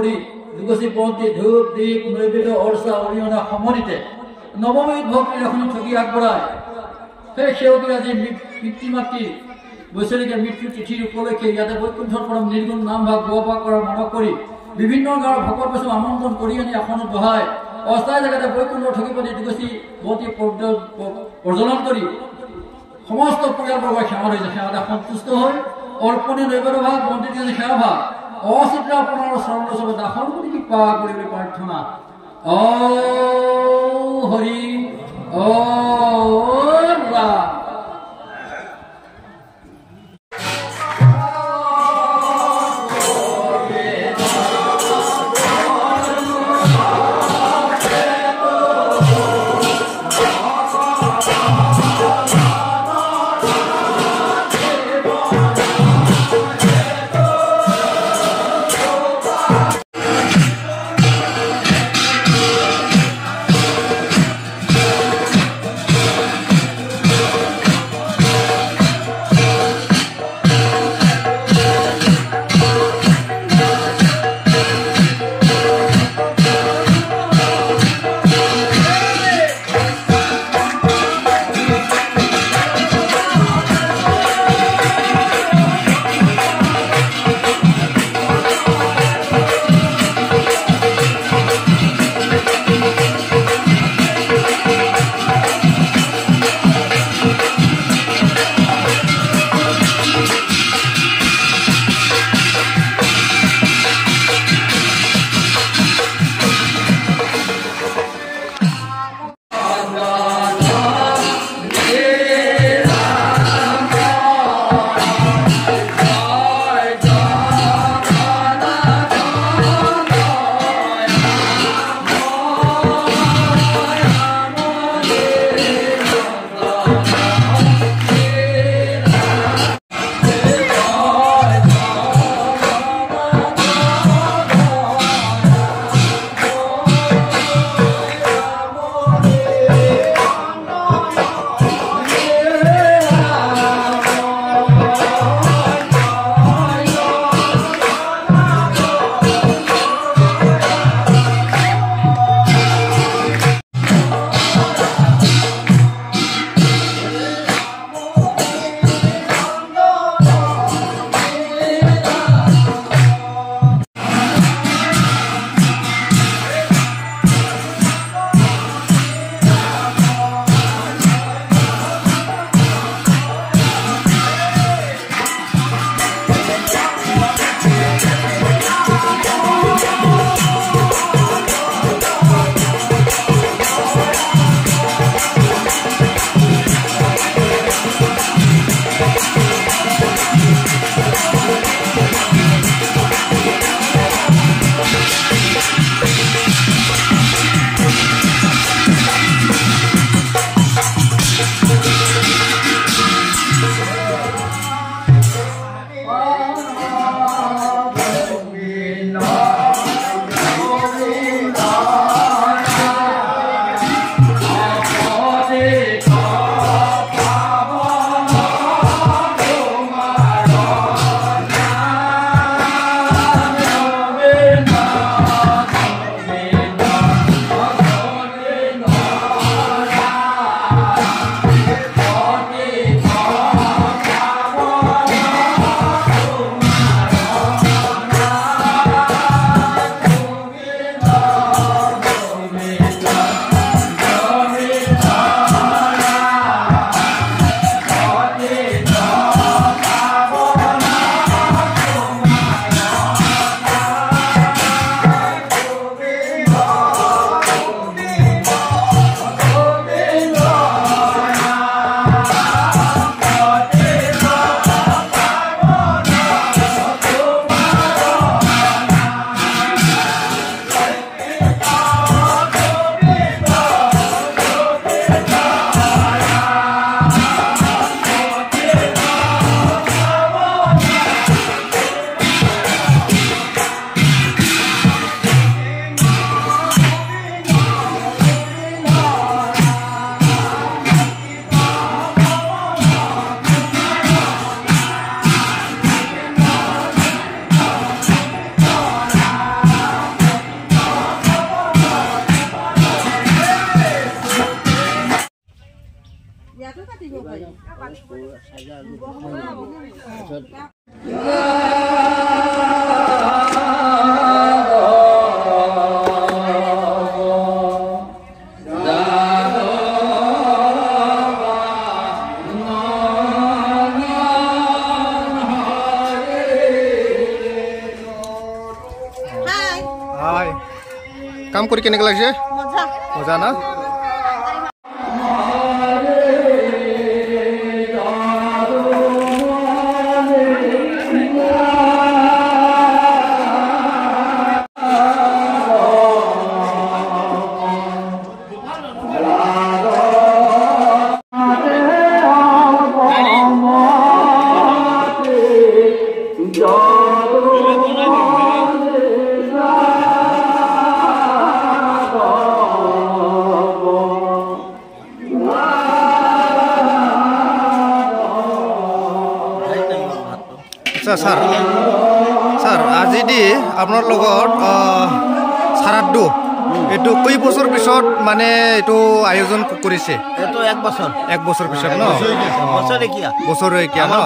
কৰি দুগছি বন্তি ধূপ দীপ নৈবেদ্য অৰ্চা অৰিহণা সমন্বিতে নৱমীত ভক্তিৰ এখন ঠগি আগবঢ়ায় সেই সেৱকে আজি পিতৃ মাতৃৰ বৈশালীকে মৃত্যু তিথিৰ উপলক্ষে ইয়াতে বৈকুণ্ঠৰ পৰা নিৰ্গুণ নামভাগ গোৱাপাক কৰাৰ মানক কৰি বিভিন্ন গাঁৱৰ ভকত বস্তু আমন্ত্ৰণ কৰি আনি আসনত বহাই অস্থায়ী জেগাতে বৈকুণ্ঠৰ ঠগিপতি দুগছি বন্তি প্ৰজ্বলন কৰি সমস্ত পৰিয়ালবৰ্গৰ সেৱা হৈছে সেৱাতে সন্তুষ্ট হৈ অৰ্পণে নৈবেদ্য ভাগ বন্তি সেৱা ভাগ অচিত্ৰ আপোনাৰ চৰণ চবে দাসৰ প্ৰতি কৃপা কৰিবলৈ প্ৰাৰ্থনা ও হৰি ও ৰাম কাম কৰি কেনেকৈ লাগিছে মজা না স্যার স্যার আজি দি আপনার লগত সারাদ্দু এটো কই বছর পিছত মানে এটো আয়োজন করেছে এটো এক বছর পিছত ন বছরেকিয়া ন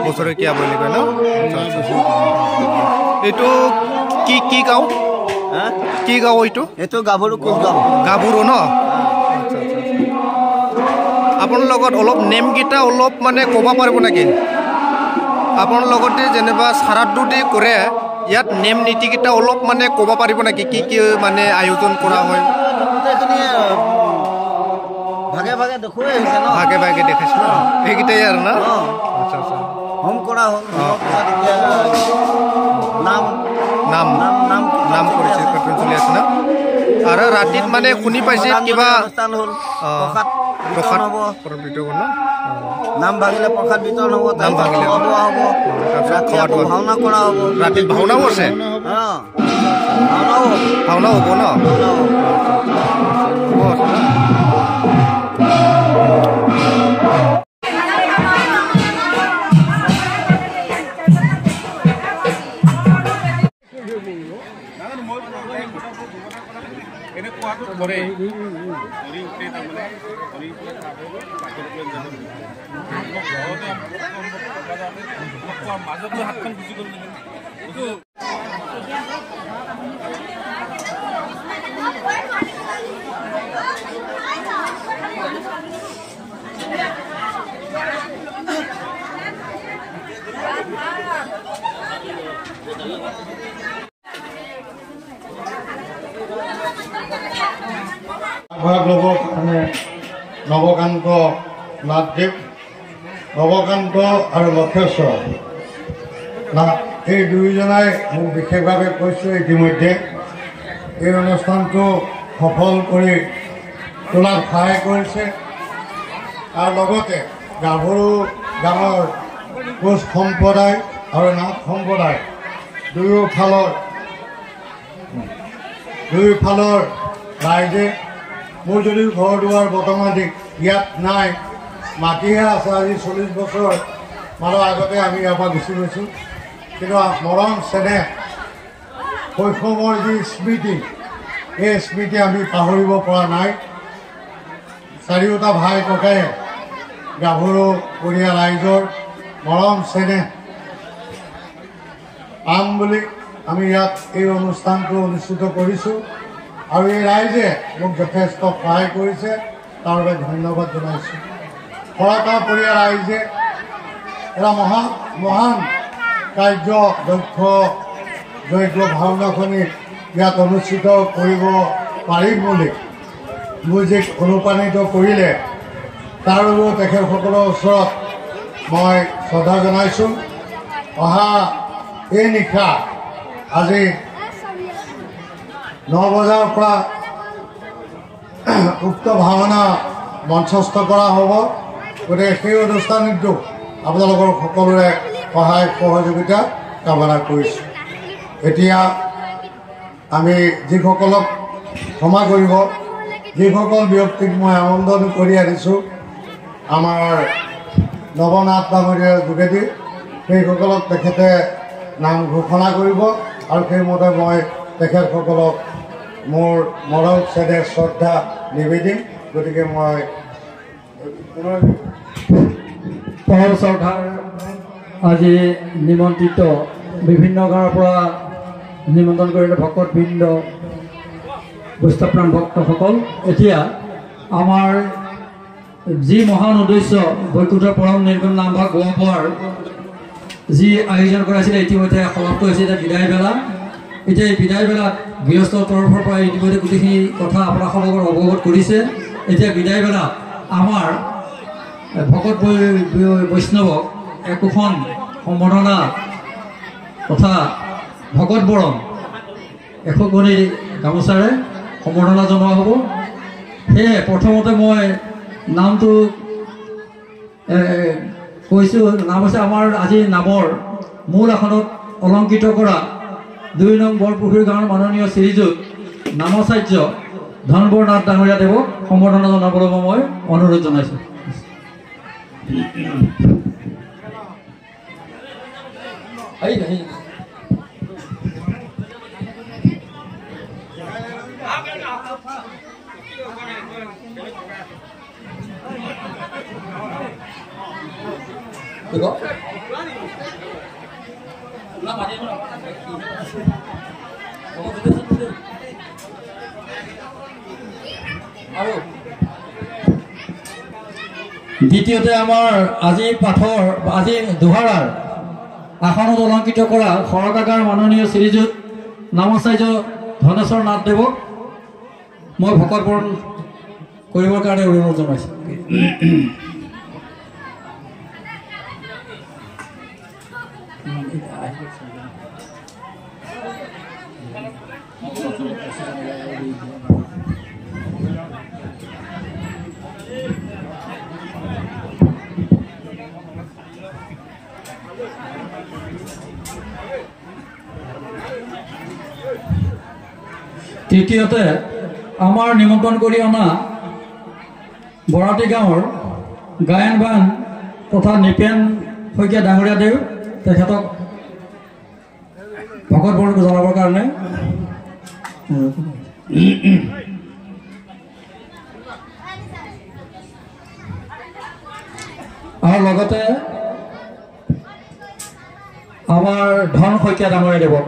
বছরেকিয়া বলি কয় ন এটো কি কি গাঁও কি গাঁও এটো গাভৰু কোচ গাঁও গাভৰু ন আপনার লগত অলপ নেম গীতা অলপ মানে কব পারব নাকি আপনার লগতে যেনিবা সারাদ্দু দি করে ইয়াত নেম নীতিকেইটা অলপ মানে কব পাৰিব নাকি কি কি মানে আয়োজন কৰা হয় ভাগে ভাগে দেখুৱাই হৈছে ন ভাগে ভাগে দেখাইছে ন এইকেইটাই আৰু না আচ্ছা আচ্ছা হোম কৰা হ'ল নাম নাম নাম নাম কৰিছে কটন চলি আছে না আৰু ৰাতিত মানে শুনি পাইছে কিবা অনুষ্ঠান হ'ল প্ৰসাদ বিতৰণ ন নাম ভাগিলে প্ৰসাদ বিতৰণ হ'ব নাম ভাগিলে হ'ব ভাওনা কৰা হ'ব ৰাতিত ভাওনাও আছে ভাওনা হ'ব ন নবকান্ত নাথদেৱ নবকান্ত আৰু লক্ষেশ্বৰ এই দুয়োজনাই মোক বিশেষভাৱে কৈছোঁ ইতিমধ্যে এই অনুষ্ঠানটো সফল কৰি তোলাত সহায় কৰিছে আৰু লগতে গাভৰু গাঁৱৰ কোচ সম্প্ৰদায় আৰু নাথ সম্প্ৰদায় দুয়োফালৰ ৰাইজে মোৰ যদিও ঘৰ দুৱাৰ বৰ্তমান ইয়াত নাই মাটিহে আছে আজি 40 বছৰ মানৰ আগতে আমি ইয়াৰ পৰা গুচি গৈছোঁ কিন্তু মৰম চেনেহ শৈশৱৰ যি স্মৃতি এই স্মৃতি আমি পাহৰিব পৰা নাই চাৰিওটা ভাই ককায়ে গাভৰু পৰিয়াল ৰাইজৰ মৰম চেনেহ পাম বুলি আমি ইয়াত এই অনুষ্ঠানটো অনুষ্ঠিত কৰিছোঁ আৰু এই ৰাইজে মোক যথেষ্ট সহায় কৰিছে তাৰ বাবে ধন্যবাদ জনাইছোঁ শৰাকা পৰিয়াল ৰাইজে এটা মহান কাৰ্য দক্ষ যজ্ঞ ভাওনাখনি ইয়াত অনুষ্ঠিত কৰিব পাৰিম বুলি মোক যে অনুপ্ৰাণিত কৰিলে তাৰ বাবেও তেখেতসকলৰ ওচৰত মই শ্ৰদ্ধা জনাইছোঁ অহা এই নিশা আজি 9 বজাৰ পৰা উক্ত ভাওনা মঞ্চস্থ কৰা হ'ব গতিকে সেই অনুষ্ঠানটো আপোনালোকৰ সকলোৰে সহায় সহযোগিতা কামনা কৰিছোঁ এতিয়া আমি যিসকলক ক্ষমা কৰিব যিসকল ব্যক্তিক মই আমন্ত্ৰণ কৰি আনিছোঁ আমাৰ নৱনাথ ডাঙৰীয়াৰ যোগেদি সেইসকলক তেখেতে নাম ঘোষণা কৰিব আৰু সেইমতে মই তেখেতসকলক মোৰ মৰম চেনেহ শ্ৰদ্ধা নিবেদিম গতিকে মই পহল চৰকাৰ আজি নিমন্ত্ৰিত বিভিন্ন গাঁৱৰ পৰা নিমন্ত্ৰণ কৰিলে ভকতবৃন্দ বৈষ্ণৱপ্ৰাণ ভক্তসকল। এতিয়া আমাৰ যি মহান উদ্দেশ্য বৈকুণ্ঠ পৰম নিৰ্গুণ নামভাগ গোৱাবোৱাৰ যি আয়োজন কৰাইছিলে ইতিমধ্যে সমাপ্ত হৈছে। এতিয়া বিদায় বেলা। এতিয়া এই বিদায় বেলাত গৃহস্থৰ তৰফৰ পৰা ইতিমধ্যে গোটেইখিনি কথা আপোনালোকৰ অৱগত কৰিছে। এতিয়া বিদায় বেলাত আমাৰ ভকত বৈষ্ণৱক একোখন সম্বৰ্ধনা তথা ভকত বৰণ এশগনি গামোচাৰে সম্বৰ্ধনা জনোৱা হ'ব। সেয়ে প্ৰথমতে মই নামটো কৈছোঁ। নাম হৈছে আমাৰ আজি নামৰ মূল আসনত অলংকৃত কৰা 2 নং বৰপুখুৰী গাঁৱৰ মাননীয় শ্ৰীযুত নামাচাৰ্য ধনবৰ নাথ ডাঙৰীয়া দেৱক সম্বৰ্ধনা জনাবলৈ মই অনুৰোধ জনাইছোঁ। দ্বিতীয়তে আমাৰ আজি পাঠৰ আজি দোহাৰাৰ আসনত অলংকৃত কৰা সৰকাগাৰ মাননীয় শ্ৰীযুত নামাচাৰ্য ধনেশ্বৰ নাথ দেৱক মই ভকত বৰণ কৰিবৰ কাৰণে অনুৰোধ জনাইছোঁ। তৃতীয়তে আমাৰ নিমন্ত্ৰণ কৰি অনা বৰাটি গাঁৱৰ গায়ন-বায়ন তথা নিপেন শইকীয়া ডাঙৰীয়া দেৱ তেখেতক ভকত বৰণ জনাবৰ কাৰণে আৰু লগতে আমাৰ ধন শইকীয়া ডাঙৰীয়া দেৱক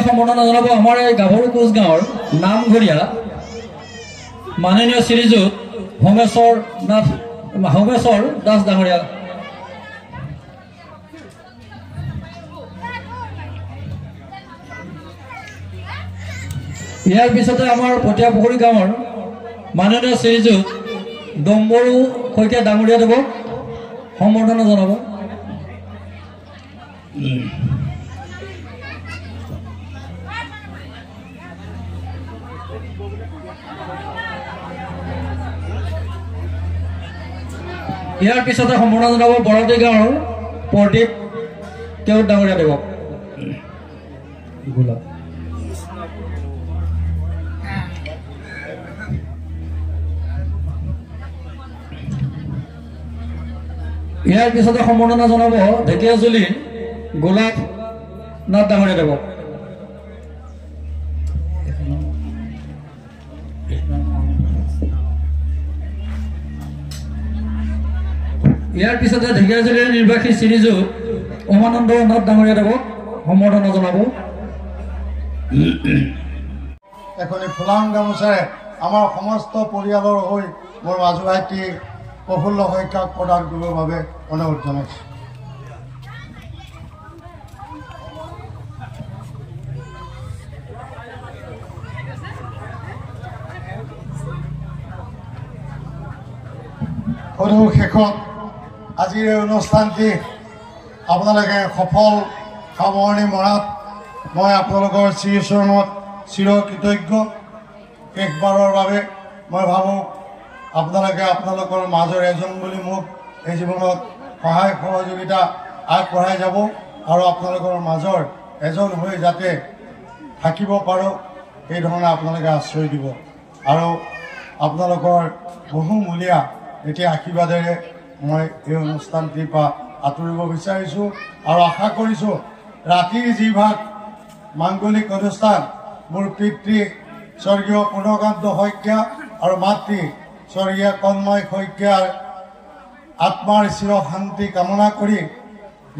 সম্বৰ্ধনা জনাব আমাৰ এই গাভৰু কোচ গাঁৱৰ নামঘৰীয়া মাননীয় শ্ৰীযুত হোমেশ্বৰ দাস ডাঙৰীয়া। ইয়াৰ পিছতে আমাৰ পটীয়াপুখুৰী গাঁৱৰ মাননীয় শ্ৰীযুত ডম্বৰু শইকীয়া ডাঙৰীয়া দেৱক সম্বৰ্ধনা জনাব। ইয়াৰ পিছতে সম্বৰ্ধনা জনাব বৰাটি গাঁৱৰ প্ৰদীপ কেওট ডাঙৰীয়া দেৱক। ইয়াৰ পিছতে সম্বৰ্ধনা জনাব ঢেকীয়াজুলি গোলাপ নাথ ডাঙৰীয়া দেৱক। ইয়াৰ পিছতে ঢেকীয়াজুলিৰ নিৰ্বাসী শ্ৰীযুত উমানন্দ নাথ ডাঙৰীয়া দেৱক সম্বৰ্ধনা জনাব। এখনি ফুলাম গামোচাৰে আমাৰ সমস্ত পৰিয়ালৰ হৈ মোৰ মাজু ভাইটি প্ৰফুল্ল শইকীয়াক প্ৰদান কৰিবৰ বাবে অনুৰোধ জনাইছোঁ। সৰু শেষত আজিৰ এই অনুষ্ঠানটি আপোনালোকে সফল সামৰণি মৰাত মই আপোনালোকৰ শ্ৰীচৰণত চিৰকৃতজ্ঞ। শেষবাৰৰ বাবে মই ভাবোঁ আপোনালোকে আপোনালোকৰ মাজৰ এজন বুলি মোক এই জীৱনত সহায় সহযোগিতা আগবঢ়াই যাব আৰু আপোনালোকৰ মাজৰ এজন হৈ যাতে থাকিব পাৰোঁ সেইধৰণে আপোনালোকে আশ্ৰয় দিব আৰু আপোনালোকৰ বহুমূলীয়া এতিয়া আশীৰ্বাদেৰে মই এই অনুষ্ঠানটিৰ পৰা আঁতৰিব বিচাৰিছোঁ আৰু আশা কৰিছোঁ ৰাতিৰ যি ভাগ মাংগলিক অনুষ্ঠান মোৰ পিতৃ স্বৰ্গীয় পূৰ্ণকান্ত শইকীয়া আৰু মাতৃ স্বৰ্গীয় কণময় শইকীয়াৰ আত্মাৰ চিৰ শান্তি কামনা কৰি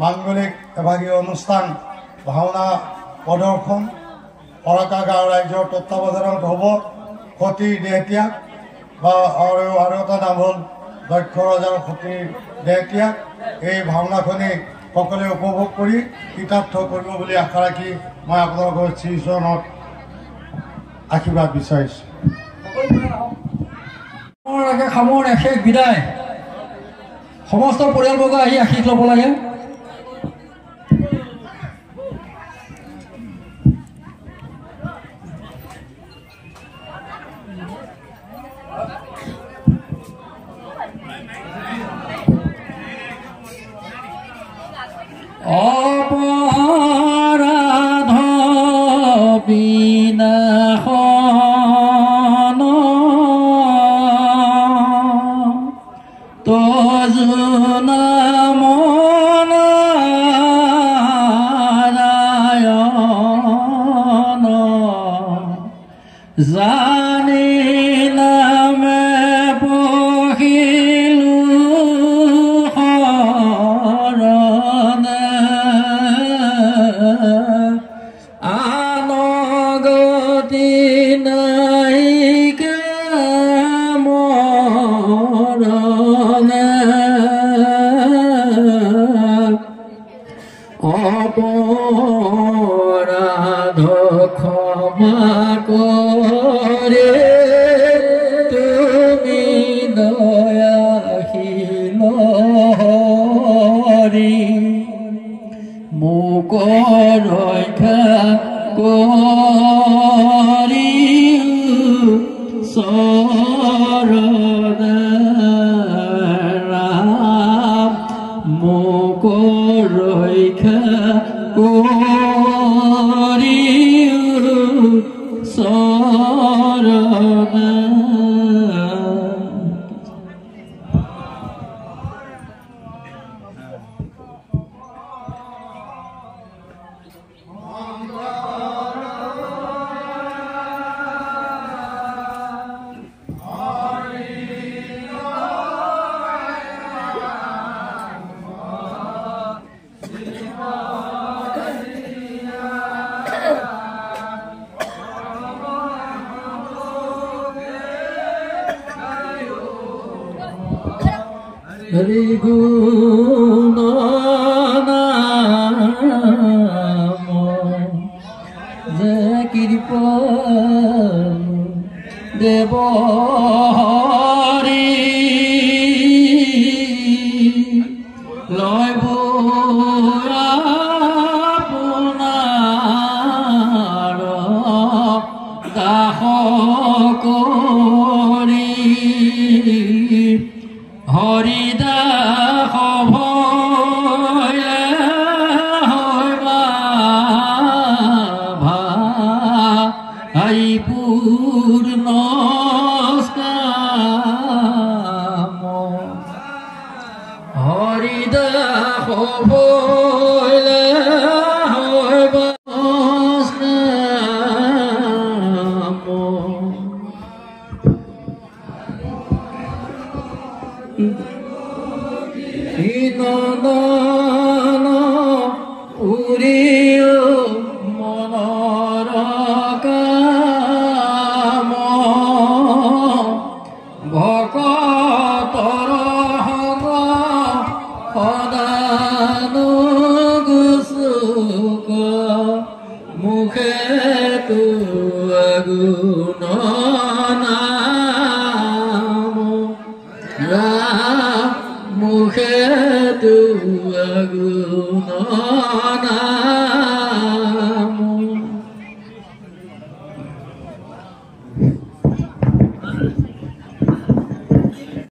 মাংগলিক এভাগী অনুষ্ঠান ভাওনা প্ৰদৰ্শন ফৰকা গাঁও ৰাইজৰ তত্বাৱধানত হ'ব। সতীৰ দেহত্যাগ বা আৰু এটা নাম হ'ল দক্ষ ৰজাৰ সতীৰ দেহত্যাগ। এই ভাওনাখনি সকলোৱে উপভোগ কৰি কৃতাৰ্থ কৰিব বুলি আশা ৰাখি মই আপোনালোকৰ শ্ৰীচৰণত আশীৰ্বাদ বিচাৰিছোঁ। সামৰণি শেষ বিদায়। সমস্ত পৰিয়ালবৰ্গ আহি আশীষ ল'ব লাগে। অপৰাধ বিনাশন তজুনা মনাৰায়ণ জানি নামে পহিলো আনগতি নাইকে মৰণে অপৰাধ ক্ষমা কৰে তুমি দয়াশীল হৰি মোক ৰক্ষা কৰি শৰণ ৰাম মোক ৰক্ষা কৰি শৰণ হৰি গুণ নাম যে কৃপণ দেৱ হৰি লয় আপোনাৰ দাস কৰি হৰিদাস ভয়ে ভাই পূৰ্ণ হৰিদাস ভয়ে উৰিও মনৰ কাম ভকতৰ সংগ সদানো গুচুক মুখে তো গুণ নাম ৰাম মুখে তো